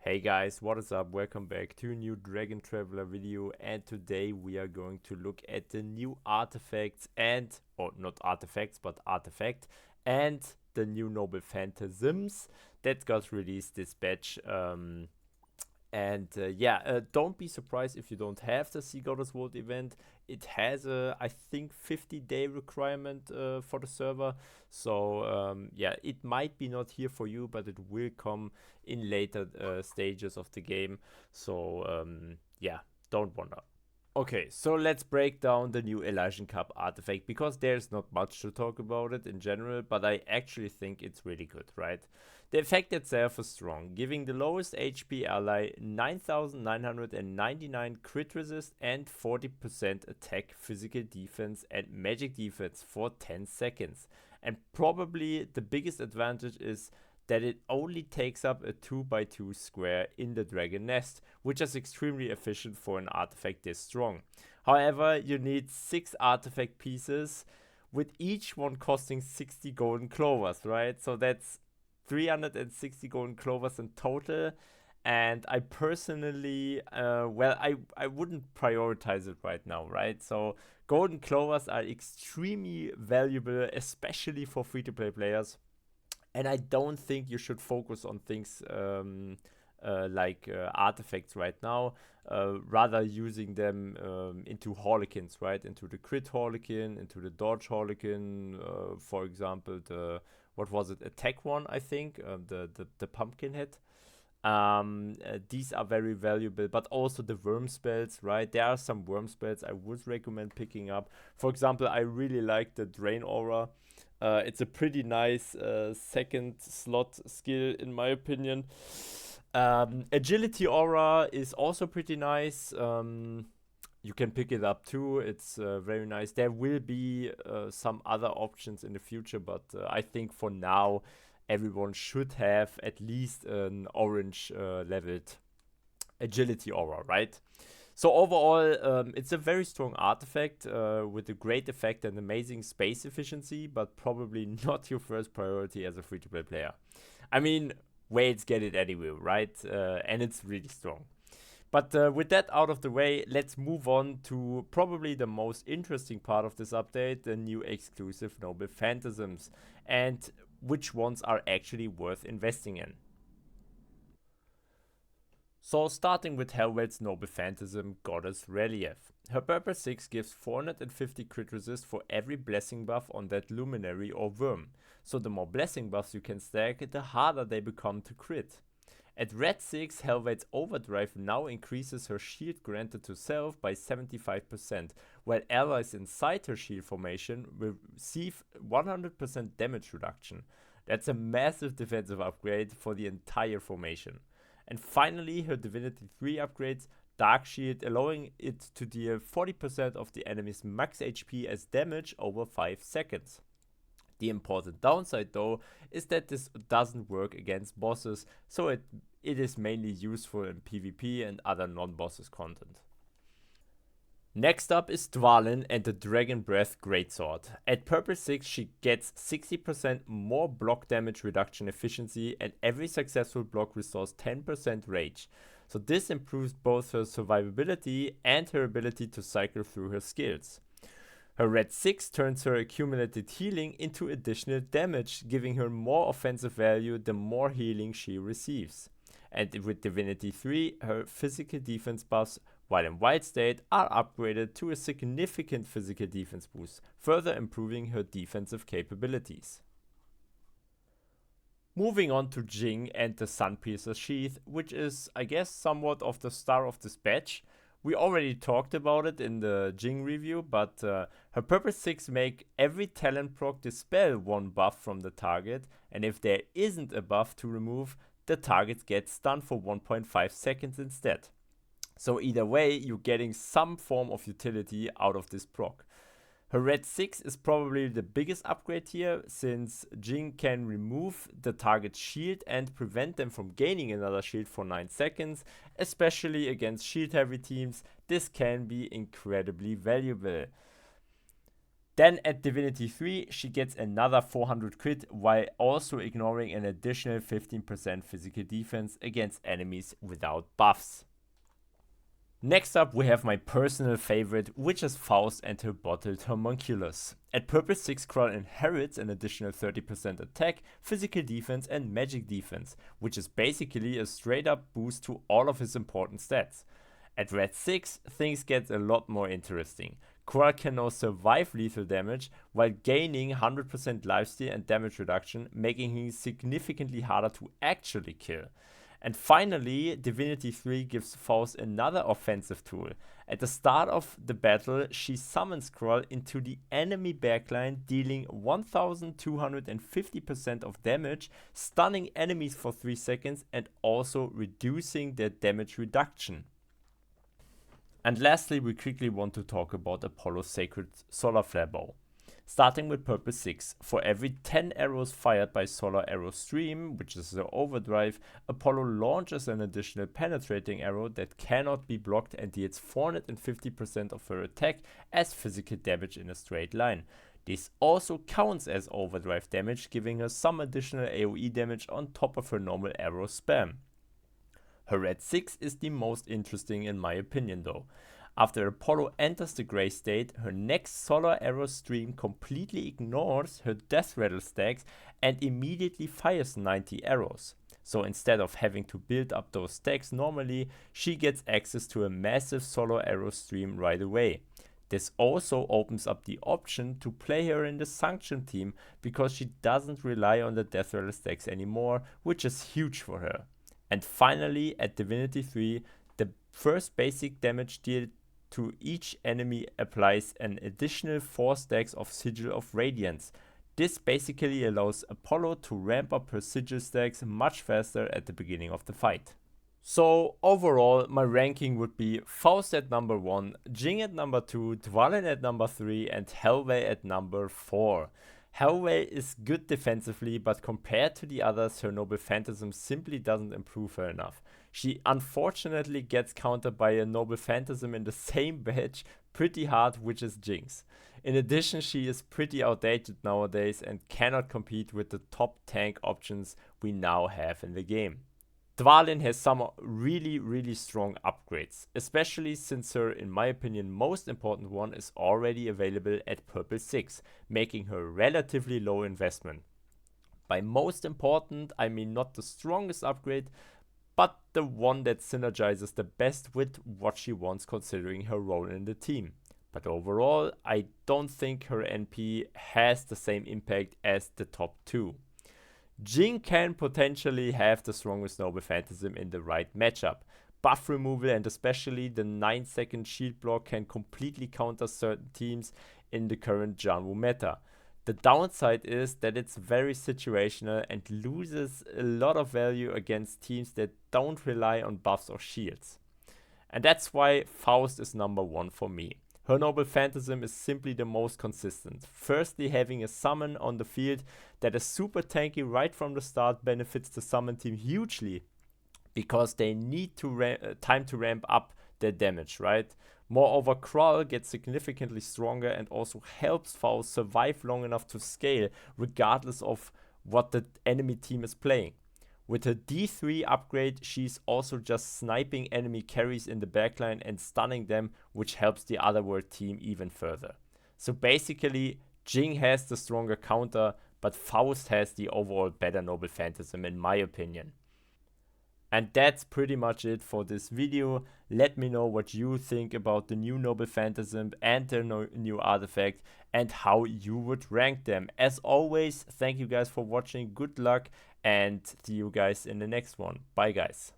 Hey guys, what is up? Welcome back to a new Dragon Traveler video, and today we are going to look at the new artifacts or not artifacts, but artifact and the new Noble Phantasms that got released this batch. Don't be surprised if you don't have the Sea Goddess World event. It has a, I think, 50-day requirement for the server. So it might be not here for you, but it will come in later stages of the game. So don't wonder. Okay, so let's break down the new Elysian Cup artifact because there's not much to talk about it in general, but I actually think it's really good, right? The effect itself is strong, giving the lowest HP ally 9999 crit resist and 40% attack, physical defense, and magic defense for 10 seconds. And probably the biggest advantage is that it only takes up a 2x2 square in the dragon nest, which is extremely efficient for an artifact this strong. However, you need 6 artifact pieces, with each one costing 60 golden clovers, right? So that's 360 golden clovers in total. And I personally, I wouldn't prioritize it right now, right? So golden clovers are extremely valuable, especially for free-to-play players. And I don't think you should focus on things like artifacts right now, rather using them into Harlequins, right? Into the crit Harlequin, into the dodge Harlequin, for example, what was it, attack one, I think, the pumpkin head. These are very valuable, but also the worm spells, right? There are some worm spells I would recommend picking up. For example, I really like the Drain Aura. It's a pretty nice second slot skill in my opinion. Agility Aura is also pretty nice. You can pick it up too. It's very nice. There will be some other options in the future, but I think for now everyone should have at least an orange leveled agility aura, right? So overall, it's a very strong artifact with a great effect and amazing space efficiency, but probably not your first priority as a free-to-play player. I mean, whales get it anyway, right? And it's really strong. But with that out of the way, let's move on to probably the most interesting part of this update, the new exclusive Noble Phantasms, and which ones are actually worth investing in. So starting with Helveil's Noble Phantasm Goddess Relief. Her purpose 6 gives 450 crit resist for every blessing buff on that luminary or worm. So the more blessing buffs you can stack, the harder they become to crit. At red 6, Helveil's Overdrive now increases her shield granted to self by 75%, while allies inside her shield formation will receive 100% damage reduction. That's a massive defensive upgrade for the entire formation. And finally, her Divinity 3 upgrades Dark Shield, allowing it to deal 40% of the enemy's max HP as damage over 5 seconds. The important downside though is that this doesn't work against bosses, so it is mainly useful in PvP and other non-bosses content. Next up is Dvalin and the Dragon Breath Greatsword. At purple 6 she gets 60% more block damage reduction efficiency, and every successful block restores 10% rage. So this improves both her survivability and her ability to cycle through her skills. Her red 6 turns her accumulated healing into additional damage, giving her more offensive value the more healing she receives. And with Divinity 3, her physical defense buffs, while in white state, are upgraded to a significant physical defense boost, further improving her defensive capabilities. Moving on to Jing and the Sunpiercer Sheath, which is, I guess, somewhat of the star of this batch. We already talked about it in the Jing review, but her purpose 6 make every talent proc dispel one buff from the target, and if there isn't a buff to remove, the target gets stunned for 1.5 seconds instead. So either way, you're getting some form of utility out of this proc. Her red 6 is probably the biggest upgrade here, since Jing can remove the target's shield and prevent them from gaining another shield for 9 seconds, especially against shield heavy teams. This can be incredibly valuable. Then at Divinity 3, she gets another 400 crit while also ignoring an additional 15% physical defense against enemies without buffs. Next up we have my personal favorite, which is Faust and her bottled homunculus. At purple 6, Krull inherits an additional 30% attack, physical defense and magic defense, which is basically a straight up boost to all of his important stats. At red 6, things get a lot more interesting. Krull can now survive lethal damage while gaining 100% lifesteal and damage reduction, making him significantly harder to actually kill. And finally, Divinity 3 gives Faust another offensive tool. At the start of the battle, she summons Krull into the enemy backline, dealing 1250% of damage, stunning enemies for 3 seconds and also reducing their damage reduction. And lastly, we quickly want to talk about Apollo's Sacred Solar Flare Bow. Starting with purple 6, for every 10 arrows fired by Solar Arrow Stream, which is the overdrive, Apollo launches an additional penetrating arrow that cannot be blocked and deals 450% of her attack as physical damage in a straight line. This also counts as overdrive damage, giving her some additional AoE damage on top of her normal arrow spam. Her red 6 is the most interesting in my opinion though. After Apollo enters the gray state, her next Solar Arrow Stream completely ignores her Death Rattle stacks and immediately fires 90 arrows. So instead of having to build up those stacks normally, she gets access to a massive Solar Arrow Stream right away. This also opens up the option to play her in the Sanction team because she doesn't rely on the Death Rattle stacks anymore, which is huge for her. And finally, at Divinity 3, the first basic damage deal to each enemy applies an additional 4 stacks of Sigil of Radiance. This basically allows Apollo to ramp up her Sigil stacks much faster at the beginning of the fight. So overall, my ranking would be Faust at number 1, Jing at number 2, Dvalin at number 3 and Helveil at number 4. Helveil is good defensively, but compared to the others, her Noble Phantasm simply doesn't improve her enough. She unfortunately gets countered by a Noble Phantasm in the same batch pretty hard, which is Jing's. In addition, she is pretty outdated nowadays and cannot compete with the top tank options we now have in the game. Dvalin has some really strong upgrades, especially since her, in my opinion, most important one is already available at purple 6, making her relatively low investment. By most important, I mean not the strongest upgrade, but the one that synergizes the best with what she wants considering her role in the team. But overall, I don't think her NP has the same impact as the top 2. Jing can potentially have the strongest Noble Phantasm in the right matchup. Buff removal and especially the 9-second shield block can completely counter certain teams in the current Janwu meta. The downside is that it's very situational and loses a lot of value against teams that don't rely on buffs or shields. And that's why Faust is number 1 for me. Her Noble Phantasm is simply the most consistent. Firstly, having a summon on the field that is super tanky right from the start benefits the summon team hugely because they need time to ramp up their damage, right? Moreover, Krull gets significantly stronger and also helps Faust survive long enough to scale regardless of what the enemy team is playing. With her D3 upgrade, she's also just sniping enemy carries in the backline and stunning them, which helps the Otherworld team even further. So basically, Jing has the stronger counter, but Faust has the overall better Noble Phantasm in my opinion. And that's pretty much it for this video. Let me know what you think about the new Noble Phantasm and their new artifact and how you would rank them. As always, thank you guys for watching, good luck, and see you guys in the next one. Bye guys.